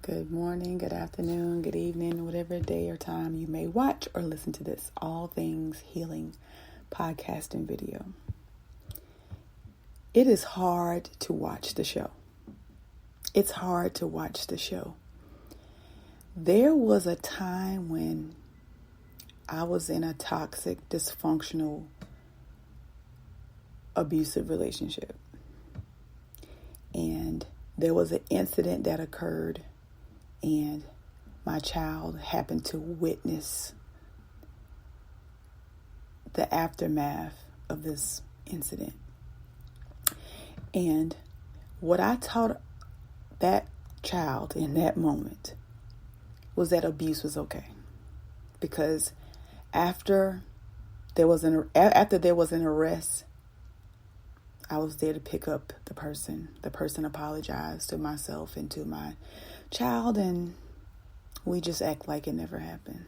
Good morning, good afternoon, good evening, whatever day or time you may watch or listen to this All Things Healing podcast and video. It is hard to watch the show. It's hard to watch the show. There was a time when I was in a toxic, dysfunctional, abusive relationship. And there was an incident that occurred, and my child happened to witness the aftermath of this incident. And what I taught that child in that moment was that abuse was okay. Because after there was an arrest, I was there to pick up the person. The person apologized to myself and to my child, and we just act like it never happened.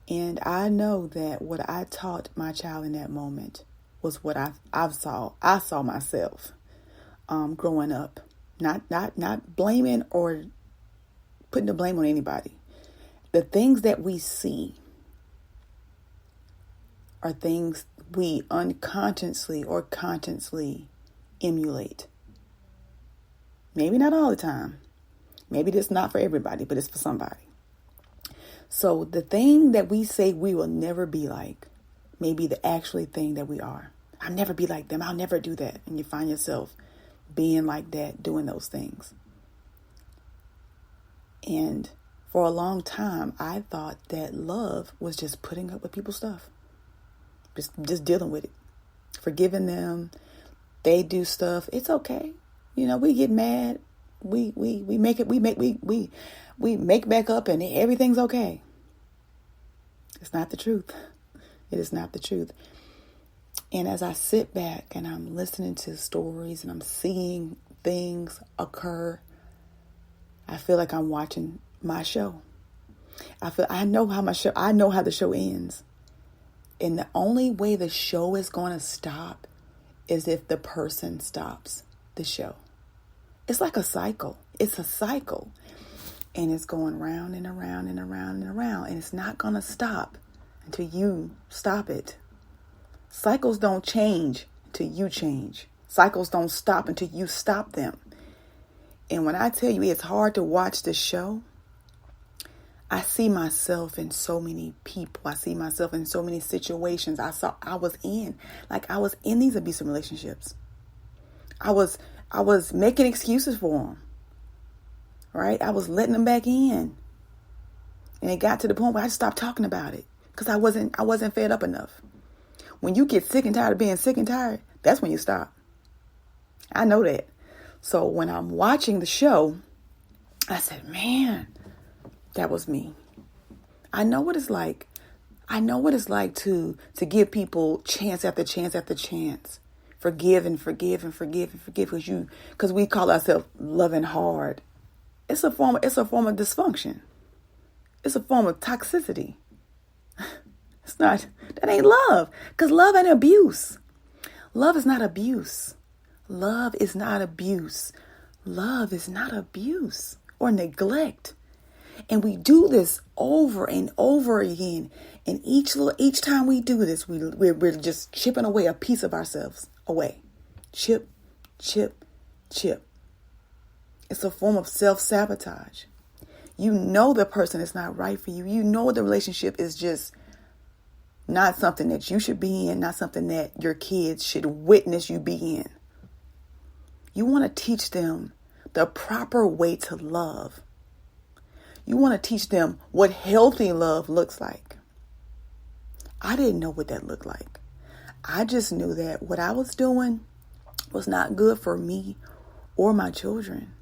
And I know that what I taught my child in that moment was what I saw myself growing up. Not blaming or putting the blame on anybody. The things that we see are things we unconsciously or consciously emulate. Maybe not all the time. Maybe it's not for everybody, but it's for somebody. So the thing that we say we will never be like may be the actual thing that we are. I'll never be like them. I'll never do that. And you find yourself being like that, doing those things. And for a long time, I thought that love was just putting up with people's stuff. Just dealing with it. Forgiving them. They do stuff. It's okay. We get mad. We make back up and everything's okay. It's not the truth. It is not the truth. And as I sit back and I'm listening to stories and I'm seeing things occur, I feel like I'm watching my show. I know how the show ends. And the only way the show is going to stop is if the person stops the show. It's like a cycle. It's a cycle. And it's going round and around and around and around. And it's not going to stop until you stop it. Cycles don't change until you change. Cycles don't stop until you stop them. And when I tell you it's hard to watch the show, I see myself in so many people. I see myself in so many situations I was in these abusive relationships. I was making excuses for them. Right? I was letting them back in. And it got to the point where I just stopped talking about it because I wasn't fed up enough. When you get sick and tired of being sick and tired, that's when you stop. I know that. So when I'm watching the show, I said, man, that was me. I know what it's like. I know what it's like to give people chance after chance after chance. Forgive and forgive and forgive and forgive because we call ourselves loving hard. It's a form of dysfunction. It's a form of toxicity. That ain't love. Because love ain't abuse. Love is not abuse. Love is not abuse. Love is not abuse or neglect. And we do this over and over again. And each time we do this, we're just chipping away a piece of ourselves away. Chip, chip, chip. It's a form of self-sabotage. You know the person is not right for you. You know the relationship is just not something that you should be in, not something that your kids should witness you be in. You want to teach them the proper way to love. You want to teach them what healthy love looks like. I didn't know what that looked like. I just knew that what I was doing was not good for me or my children.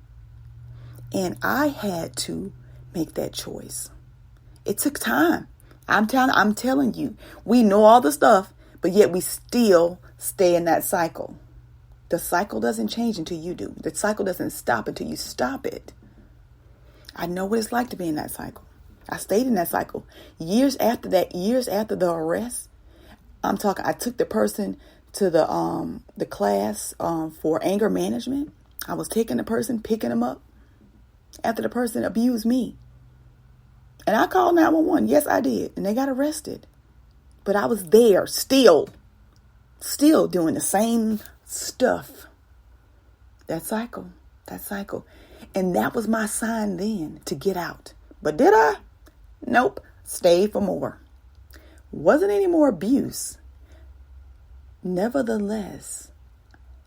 And I had to make that choice. It took time. I'm telling you, we know all the stuff, but yet we still stay in that cycle. The cycle doesn't change until you do. The cycle doesn't stop until you stop it. I know what it's like to be in that cycle. I stayed in that cycle. Years after the arrest, I took the person to the class for anger management. I was taking the person, picking them up. after the person abused me. And I called 911. Yes, I did. And they got arrested. But I was there still doing the same stuff. That cycle. And that was my sign then to get out. But did I? Nope. Stayed for more. Wasn't any more abuse. Nevertheless,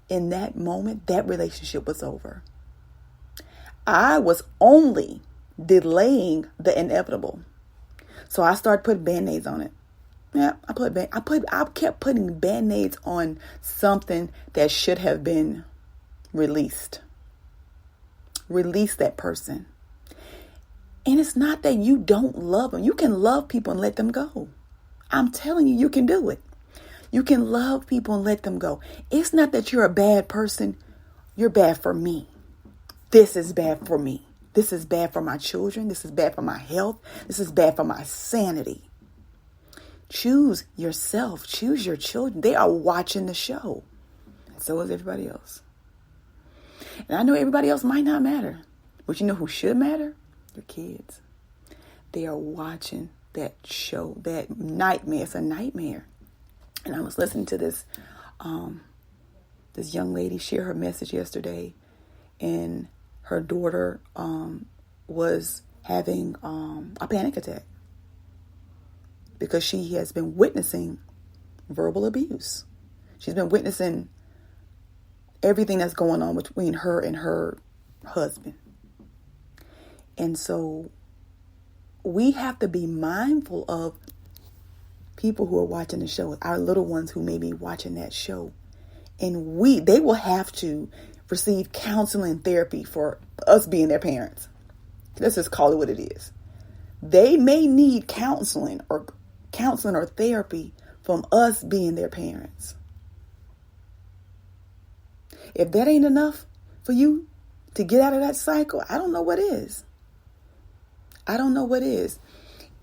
in that moment, that relationship was over. I was only delaying the inevitable. So I started putting band-aids on it. Yeah, I kept putting band-aids on something that should have been released. Release that person. And it's not that you don't love them. You can love people and let them go. I'm telling you, you can do it. You can love people and let them go. It's not that you're a bad person. You're bad for me. This is bad for me. This is bad for my children. This is bad for my health. This is bad for my sanity. Choose yourself. Choose your children. They are watching the show. And so is everybody else. And I know everybody else might not matter. But you know who should matter? Your kids. They are watching that show, that nightmare. It's a nightmare. And I was listening to this young lady share her message yesterday, and her daughter was having a panic attack because she has been witnessing verbal abuse. She's been witnessing everything that's going on between her and her husband. And so we have to be mindful of people who are watching the show, our little ones who may be watching that show. And they will have to receive counseling therapy for us being their parents. Let's just call it what it is. They may need counseling or therapy from us being their parents. If that ain't enough for you to get out of that cycle, I don't know what is.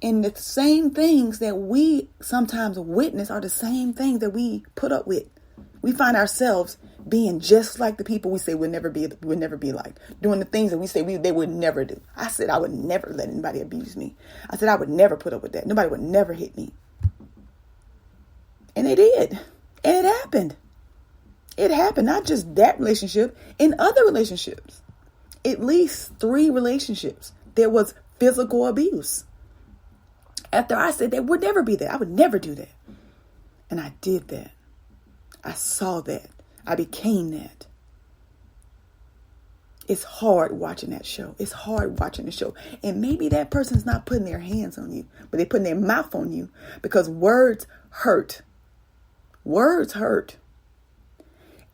And the same things that we sometimes witness are the same things that we put up with. We find ourselves being just like the people we say we'll never be like, doing the things that we say they would never do. I said I would never let anybody abuse me. I said I would never put up with that. Nobody would never hit me. And they did. And it happened. It happened, not just that relationship, in other relationships. At least 3 relationships, there was physical abuse. After I said that would never be that. I would never do that. And I did that. I saw that. I became that. It's hard watching that show. It's hard watching the show. And maybe that person's not putting their hands on you, but they're putting their mouth on you because words hurt. Words hurt.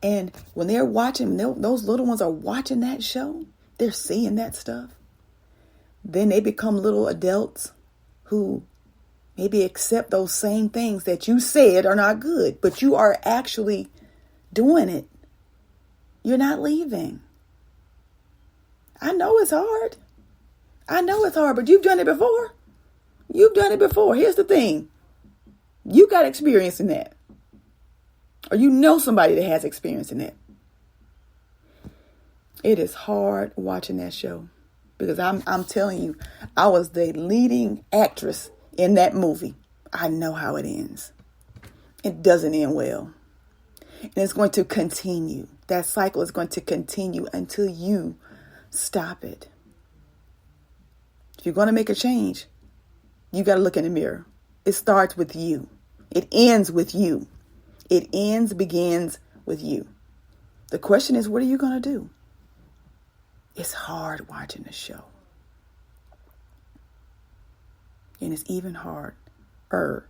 And when they're watching, those little ones are watching that show, they're seeing that stuff. Then they become little adults who maybe accept those same things that you said are not good, but you are actually doing it. You're not leaving. I know it's hard. But you've done it before. Here's the thing. You got experience in that. Or you know somebody that has experience in that. It is hard watching that show. Because I'm telling you, I was the leading actress in that movie. I know how it ends. It doesn't end well. And it's going to continue. That cycle is going to continue until you stop it. If you're going to make a change, you got to look in the mirror. It starts with you. It ends with you. Begins with you. The question is, what are you going to do? It's hard watching the show. And it's even harder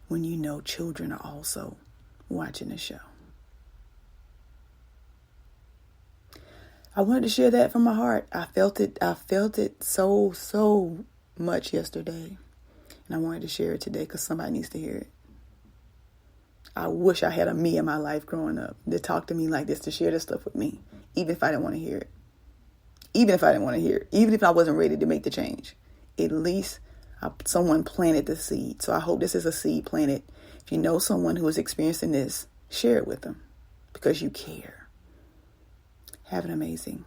when you know children are also watching the show. I wanted to share that from my heart. I felt it so much yesterday. And I wanted to share it today because somebody needs to hear it. I wish I had a me in my life growing up to talk to me like this, to share this stuff with me, even if I didn't want to hear it. Even if I wasn't ready to make the change, at least someone planted the seed. So I hope this is a seed planted. If you know someone who is experiencing this, share it with them because you care. Have an amazing